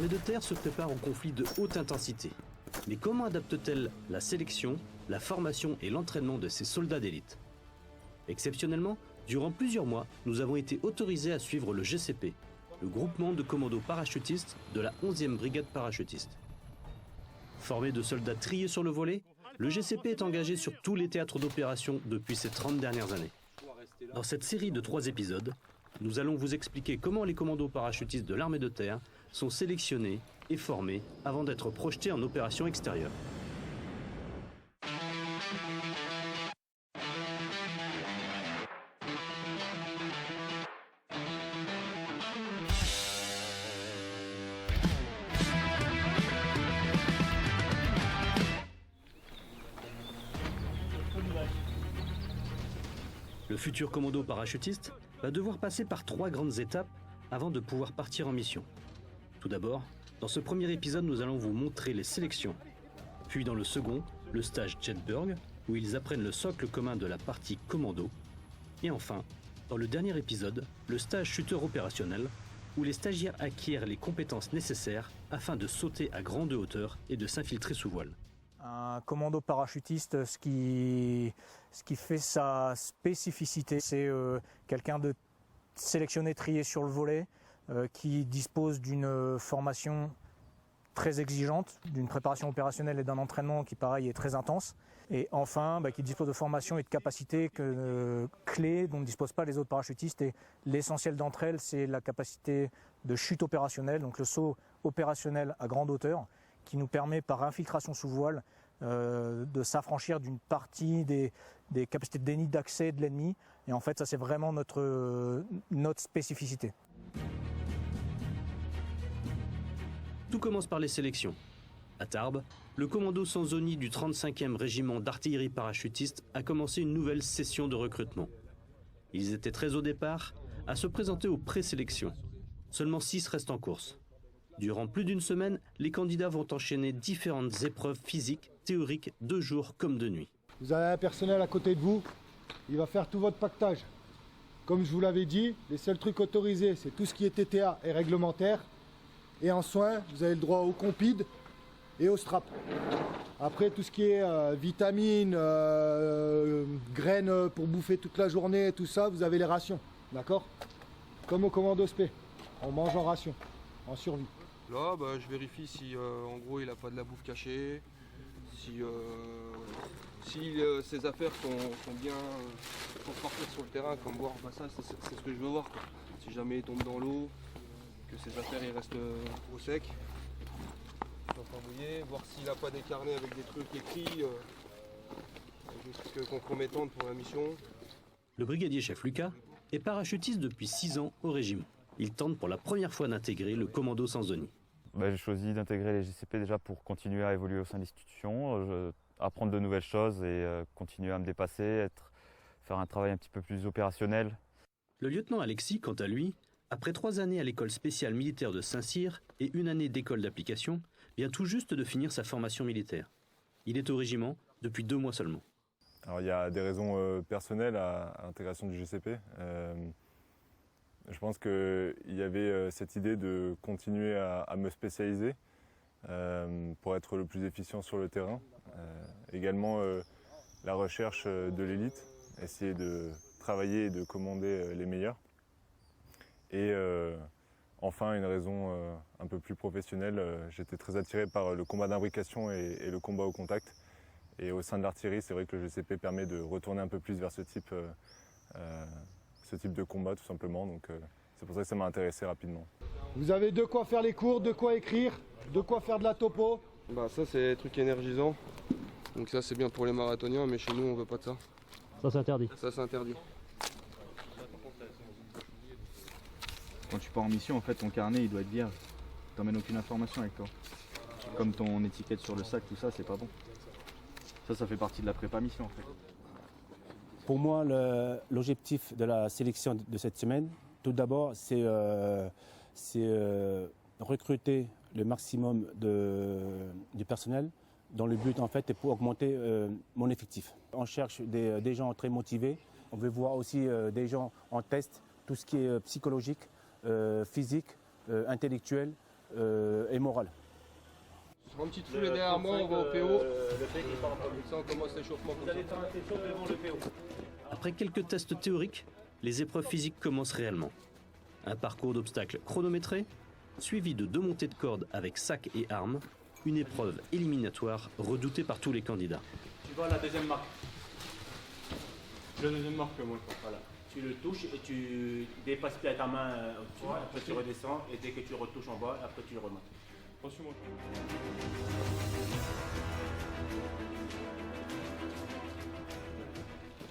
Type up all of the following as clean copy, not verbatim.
L'armée de terre se prépare au conflit de haute intensité. Mais comment adapte-t-elle la sélection, la formation et l'entraînement de ces soldats d'élite? Exceptionnellement, durant plusieurs mois, nous avons été autorisés à suivre le GCP, le groupement de commandos parachutistes de la 11e brigade parachutiste. Formé de soldats triés sur le volet, le GCP est engagé sur tous les théâtres d'opération depuis ces 30 dernières années. Dans cette série de 3 épisodes, nous allons vous expliquer comment les commandos parachutistes de l'armée de terre sont sélectionnés et formés avant d'être projetés en opération extérieure. Le futur commando parachutiste va devoir passer par 3 grandes étapes avant de pouvoir partir en mission. Tout d'abord, dans ce premier épisode, nous allons vous montrer les sélections. Puis dans le second, le stage Jetberg, où ils apprennent le socle commun de la partie commando. Et enfin, dans le dernier épisode, le stage chuteur opérationnel, où les stagiaires acquièrent les compétences nécessaires afin de sauter à grande hauteur et de s'infiltrer sous voile. Un commando parachutiste, ce qui fait sa spécificité, c'est quelqu'un de sélectionné, trié sur le volet, qui dispose d'une formation très exigeante, d'une préparation opérationnelle et d'un entraînement qui, pareil, est très intense. Et enfin, qui dispose de formation et de capacités clés dont ne disposent pas les autres parachutistes. Et l'essentiel d'entre elles, c'est la capacité de chute opérationnelle, donc le saut opérationnel à grande hauteur, qui nous permet par infiltration sous voile de s'affranchir d'une partie des capacités de déni d'accès de l'ennemi. Et en fait, ça c'est vraiment notre spécificité. Tout commence par les sélections. À Tarbes, le commando Sanzoni du 35e régiment d'artillerie parachutiste a commencé une nouvelle session de recrutement. Ils étaient 13 au départ à se présenter aux présélections. Seulement 6 restent en course. Durant plus d'une semaine, les candidats vont enchaîner différentes épreuves physiques, théoriques, de jour comme de nuit. Vous avez un personnel à côté de vous, il va faire tout votre pactage. Comme je vous l'avais dit, les seuls trucs autorisés, c'est tout ce qui est TTA et réglementaire. Et en soins, vous avez le droit au compide et au strap. Après, tout ce qui est vitamines, graines pour bouffer toute la journée, tout ça, vous avez les rations. D'accord? Comme au commando SP, on mange en ration, en survie. Là, je vérifie si en gros il n'a pas de la bouffe cachée, si ses affaires sont bien pour partir sur le terrain, comme voir, ça c'est ce que je veux voir, quoi. Si jamais il tombe dans l'eau, que ses affaires il restent au sec, pas mouillé, voir s'il n'a pas des carnets avec des trucs écrits, jusque compromettantes pour la mission. Le brigadier chef Lucas est parachutiste depuis 6 ans au régiment. Il tente pour la première fois d'intégrer le commando Sanzoni. J'ai choisi d'intégrer les GCP déjà pour continuer à évoluer au sein de l'institution, apprendre de nouvelles choses et continuer à me dépasser, faire un travail un petit peu plus opérationnel. Le lieutenant Alexis, quant à lui, après 3 années à l'école spéciale militaire de Saint-Cyr et 1 année d'école d'application, vient tout juste de finir sa formation militaire. Il est au régiment depuis 2 mois seulement. Alors, il y a des raisons personnelles à l'intégration du GCP. Je pense qu'il y avait cette idée de continuer à me spécialiser pour être le plus efficient sur le terrain. Également la recherche de l'élite, essayer de travailler et de commander les meilleurs. Et enfin, une raison un peu plus professionnelle, j'étais très attiré par le combat d'imbrication et le combat au contact. Et au sein de l'artillerie, c'est vrai que le GCP permet de retourner un peu plus vers ce type de combat tout simplement, donc c'est pour ça que ça m'a intéressé rapidement. Vous avez de quoi faire les cours, de quoi écrire, de quoi faire de la topo. Ça c'est des trucs énergisants, donc ça c'est bien pour les marathoniens, mais chez nous on veut pas de ça. Ça c'est interdit. Ça c'est interdit. Quand tu pars en mission, en fait ton carnet il doit être vierge, t'emmènes aucune information avec toi. Comme ton étiquette sur le sac, tout ça c'est pas bon. Ça fait partie de la prépa mission en fait. Pour moi, l'objectif de la sélection de cette semaine, tout d'abord, c'est recruter le maximum du personnel dans le but, en fait, est pour augmenter mon effectif. On cherche des gens très motivés. On veut voir aussi des gens en test, tout ce qui est psychologique, physique, intellectuel, et morale. Sur un petit foulée derrière moi, on va au PO. Comme ça, on commence l'échauffement. Vous allez faire un échauffe devant le PO. Après quelques tests théoriques, les épreuves physiques commencent réellement. Un parcours d'obstacles chronométré, suivi de 2 montées de cordes avec sac et armes, une épreuve éliminatoire redoutée par tous les candidats. Tu vois la deuxième marque. La deuxième marque, moi. Voilà. Tu le touches et tu dépasses bien ta main au-dessus, après tu redescends et dès que tu retouches en bas, après tu le remontes. Attention-moi.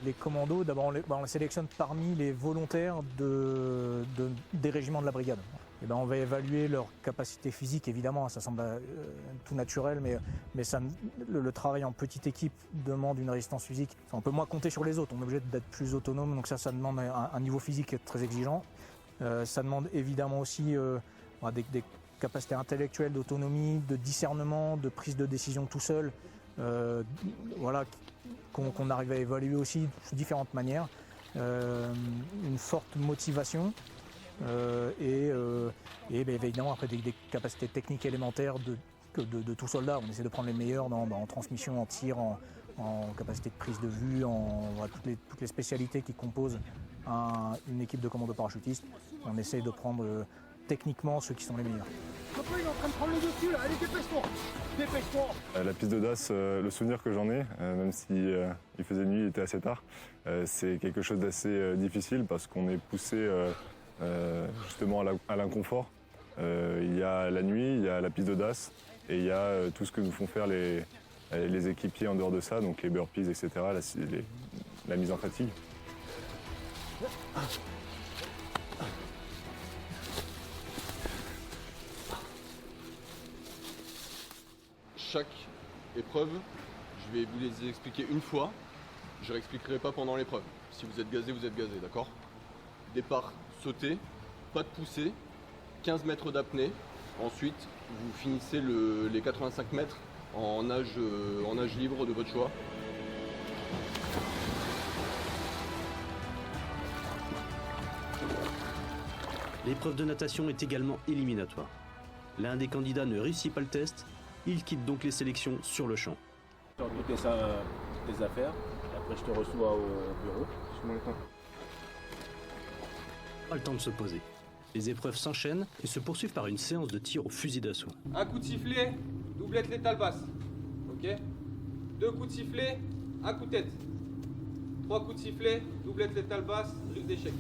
Les commandos, d'abord, on les sélectionne parmi les volontaires des régiments de la brigade. Et on va évaluer leur capacité physique, évidemment, ça semble tout naturel, mais le travail en petite équipe demande une résistance physique. Enfin, on peut moins compter sur les autres, on est obligé d'être plus autonome, donc ça demande un niveau physique très exigeant. Ça demande évidemment aussi des capacités intellectuelles, d'autonomie, de discernement, de prise de décision tout seul, qu'on arrive à évaluer aussi sous différentes manières. Une forte motivation. Évidemment après des capacités techniques élémentaires de tout soldat. On essaie de prendre les meilleurs en transmission, en tir, en capacité de prise de vue, toutes les spécialités qui composent une équipe de commando parachutiste. On essaie de prendre techniquement ceux qui sont les meilleurs. Copain, il est en train de prendre le dessus là, allez dépêche-toi. Dépêche-toi. La piste de DAS, le souvenir que j'en ai, même si il faisait nuit, il était assez tard, c'est quelque chose d'assez difficile parce qu'on est poussé justement à l'inconfort. Il y a la nuit, il y a la piste de DAS et il y a tout ce que nous font faire les équipiers en dehors de ça, donc les burpees, etc., la mise en fatigue. Chaque épreuve, je vais vous les expliquer une fois. Je ne réexpliquerai pas pendant l'épreuve. Si vous êtes gazé, d'accord? Départ sauté, pas de poussée, 15 mètres d'apnée. Ensuite, vous finissez les 85 mètres en nage libre de votre choix. L'épreuve de natation est également éliminatoire. L'un des candidats ne réussit pas le test, il quitte donc les sélections sur le champ. Tu as goûté ça, tes affaires, et après je te reçois au bureau. Pas le temps de se poser. Les épreuves s'enchaînent et se poursuivent par une séance de tir au fusil d'assaut. Un coup de sifflet, doublette létale basse. Ok? 2 coups de sifflet, un coup de tête. 3 coups de sifflet, doublette létale basse, risque d'échec.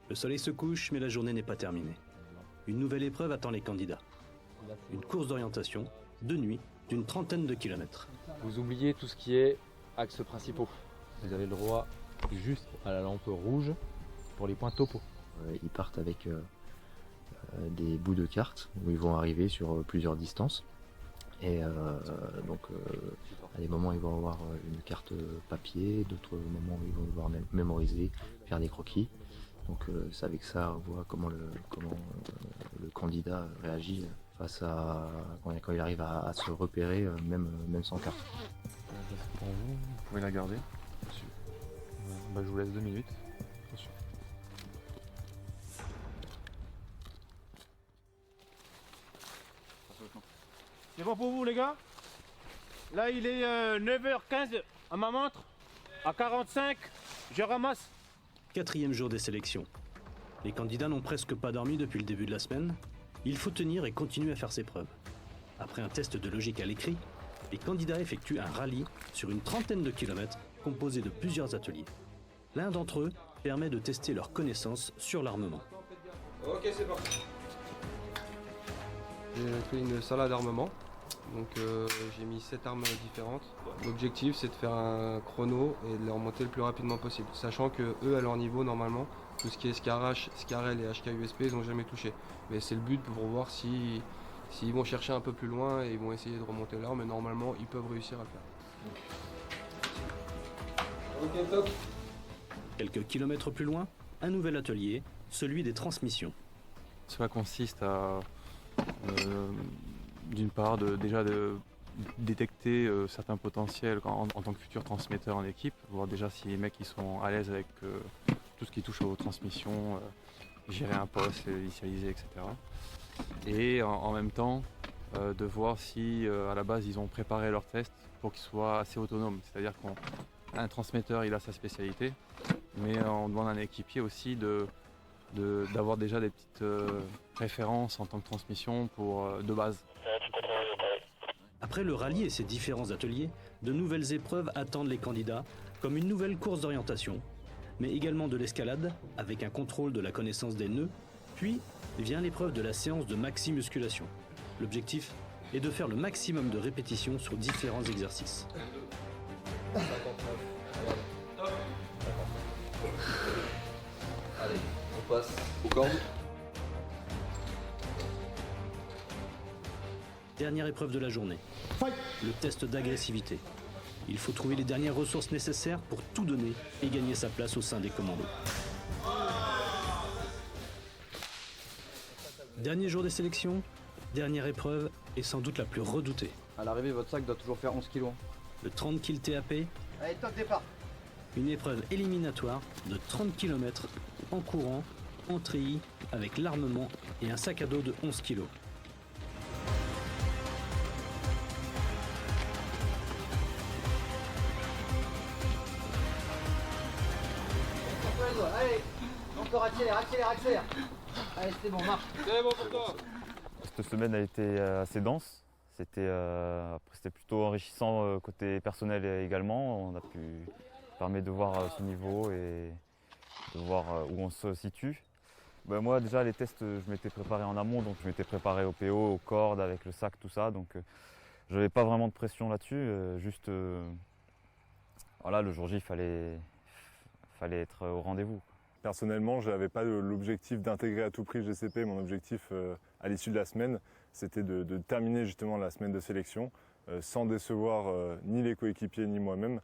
Le soleil se couche, mais la journée n'est pas terminée. Une nouvelle épreuve attend les candidats. Une course d'orientation, de nuit, d'une 30aine de kilomètres. Vous oubliez tout ce qui est axes principaux. Vous avez le droit juste à la lampe rouge pour les points topo. Ils partent avec des bouts de cartes où ils vont arriver sur plusieurs distances. Et donc à des moments ils vont avoir une carte papier, d'autres moments ils vont devoir mémoriser, faire des croquis. Donc c'est avec ça on voit comment le candidat réagit face à quand il arrive à se repérer même sans carte. C'est pour vous, vous pouvez la garder. Je vous laisse 2 minutes. Attention. C'est bon pour vous les gars? Là il est 9h15 à ma montre. À 45, je ramasse. 4e jour des sélections. Les candidats n'ont presque pas dormi depuis le début de la semaine. Il faut tenir et continuer à faire ses preuves. Après un test de logique à l'écrit, les candidats effectuent un rallye sur une 30aine de kilomètres composé de plusieurs ateliers. L'un d'entre eux permet de tester leurs connaissances sur l'armement. Ok, c'est parti. J'ai fait une salade d'armement. Donc j'ai mis 7 armes différentes. L'objectif c'est de faire un chrono et de les remonter le plus rapidement possible. Sachant que eux à leur niveau normalement, tout ce qui est Scarache, Scarel et HK-USP ils n'ont jamais touché. Mais c'est le but pour voir s'ils vont chercher un peu plus loin et ils vont essayer de remonter là, mais normalement ils peuvent réussir à le faire. Ok, top. Quelques kilomètres plus loin, un nouvel atelier, celui des transmissions. Cela consiste à d'une part déjà de détecter certains potentiels en tant que futur transmetteur en équipe, voir déjà si les mecs ils sont à l'aise avec tout ce qui touche aux transmissions, gérer un poste, initialiser, etc. Et en même temps, de voir si à la base ils ont préparé leur test pour qu'ils soient assez autonomes. C'est-à-dire qu'un transmetteur il a sa spécialité, mais on demande à un équipier aussi d'avoir déjà des petites références en tant que transmission de base. Après le rallye et ses différents ateliers, de nouvelles épreuves attendent les candidats, comme une nouvelle course d'orientation, mais également de l'escalade, avec un contrôle de la connaissance des nœuds, puis vient l'épreuve de la séance de maxi-musculation. L'objectif est de faire le maximum de répétitions sur différents exercices. Allez, on passe Aux cordes. Dernière épreuve de la journée, le test d'agressivité. Il faut trouver les dernières ressources nécessaires pour tout donner et gagner sa place au sein des commandos. Dernier jour des sélections, dernière épreuve et sans doute la plus redoutée. À l'arrivée, votre sac doit toujours faire 11 kg. Le 30 kg TAP, Allez, top départ. une épreuve éliminatoire de 30 km en courant, en treillis, avec l'armement et un sac à dos de 11 kg. Allez, encore accélère. Allez, c'est bon, marche. C'est bon pour toi. Cette semaine a été assez dense. C'était plutôt enrichissant côté personnel également. On a pu permettre de voir ce niveau et de voir où on se situe. Ben moi déjà les tests je m'étais préparé en amont, donc je m'étais préparé au PO, aux cordes, avec le sac, tout ça. Donc je n'avais pas vraiment de pression là-dessus. Voilà, le jour J, il fallait être au rendez-vous. Personnellement, je n'avais pas l'objectif d'intégrer à tout prix le GCP. Mon objectif à l'issue de la semaine, c'était de terminer justement la semaine de sélection sans décevoir ni les coéquipiers ni moi-même.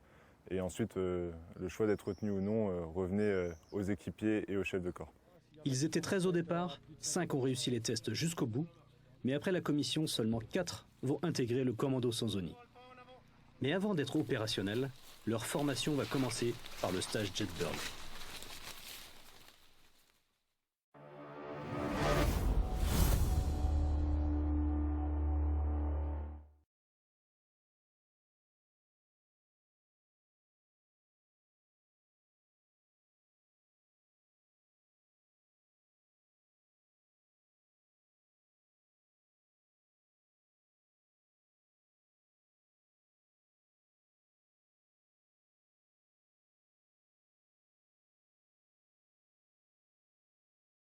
Et ensuite, le choix d'être retenu ou non revenait aux équipiers et aux chefs de corps. Ils étaient 13 au départ, 5 ont réussi les tests jusqu'au bout, mais après la commission, seulement 4 vont intégrer le commando Sanzoni. Mais avant d'être opérationnels, leur formation va commencer par le stage Jetbird.